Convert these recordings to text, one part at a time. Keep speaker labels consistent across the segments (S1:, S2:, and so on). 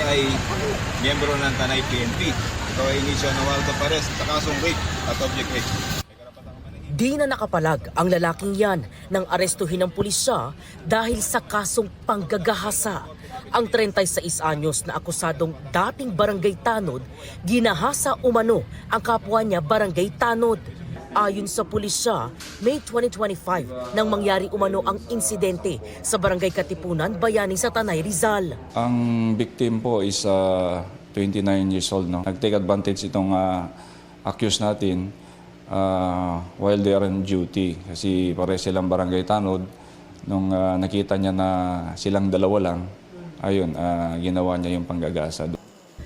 S1: ay miyembro ng Tanay PNP. Ito ay inisyo ng warrant of arrest sa kasong rape at object rape.
S2: Di na nakapalag ang lalaking yan nang arestuhin ng pulisya dahil sa kasong panggagahasa. Ang 36 anyos na akusadong dating barangay tanod, ginahasa umano ang kapwa niya barangay tanod. Ayon sa pulisya, May 2025 nang mangyari umano ang insidente sa barangay Katipunan, Bayani sa Tanay, Rizal.
S3: Ang victim po is 29 years old. No? Nag-take advantage itong accused natin while they are on duty. Kasi pare silang barangay tanod. Nung nakita niya na silang dalawa lang, ayun, ginawa niya yung panggagasa.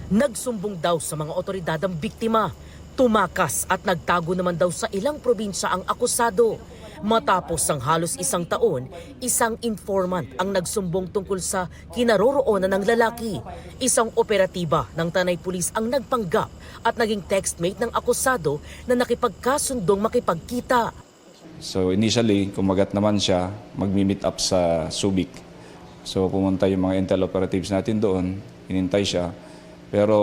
S2: Nagsumbong daw sa mga otoridad ang biktima. Tumakas at nagtago naman daw sa ilang probinsya ang akusado. Matapos ang halos isang taon, isang informant ang nagsumbong tungkol sa kinaroroonan ng lalaki. Isang operatiba ng Tanay Police ang nagpanggap at naging textmate ng akusado na nakipagkasundong makipagkita.
S3: So initially, kumagat naman siya, magmi-meet up sa Subic. So pumunta yung mga intel operatives natin doon, inintay siya, pero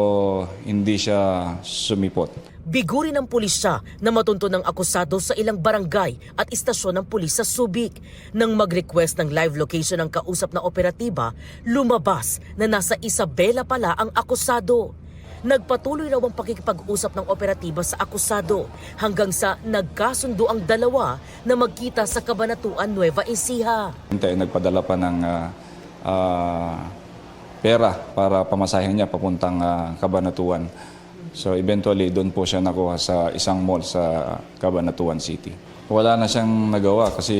S3: hindi siya sumipot.
S2: Biguri ng pulisya na matunto ng akusado sa ilang barangay at istasyon ng pulis sa Subic. Nang mag-request ng live location ng kausap na operatiba, lumabas na nasa Isabela pala ang akusado. Nagpatuloy raw ang pakikipag-usap ng operatiba sa akusado hanggang sa nagkasundo ang dalawa na magkita sa Cabanatuan, Nueva Ecija.
S3: Nagpadala pa ng pera para pamasahin niya papuntang Cabanatuan. So eventually doon po siya nakuha sa isang mall sa Cabanatuan City. Wala na siyang nagawa kasi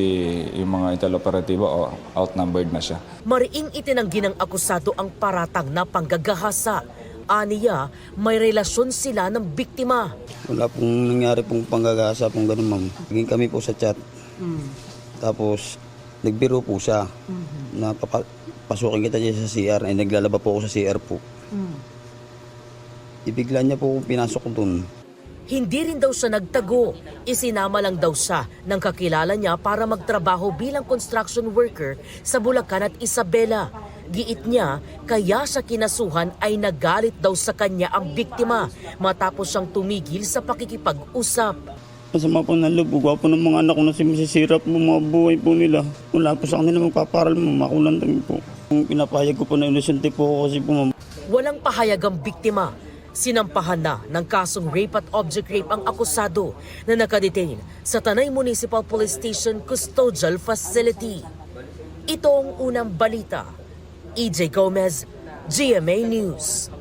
S3: yung mga intel operatiba outnumbered na siya.
S2: Mariing itinanggi ng akusado ang paratang na panggagahasa. Aniya, may relasyon sila ng biktima.
S4: Wala pong nangyari pong panggagasa pong gano'n, ma'am. Naging kami po sa chat. Tapos nagbiro po siya na pasukin kita dyan sa CR. Ay naglalaba po ako sa CR po. Ibigla niya po pinasok doon.
S2: Hindi rin daw siya nagtago. Isinama lang daw siya ng kakilala niya para magtrabaho bilang construction worker sa Bulacan at Isabela. Giit niya, kaya siya kinasuhan ay nagalit daw sa kanya ang biktima matapos siyang tumigil sa pakikipag-usap.
S4: Masama po ng loob. Gwapo ng mga anak ko na sinisirap mo mga buhay po nila. Wala po sa kanila magpaparal mo, makulang kami po. Kung pinapahayag ko po na inosente po ako kasi po, ma'am.
S2: Walang pahayag ang biktima. Sinampahan na ng kasong rape at object rape ang akusado na nakadetain sa Tanay Municipal Police Station Custodial Facility. Ito ang unang balita. EJ Gomez, GMA News.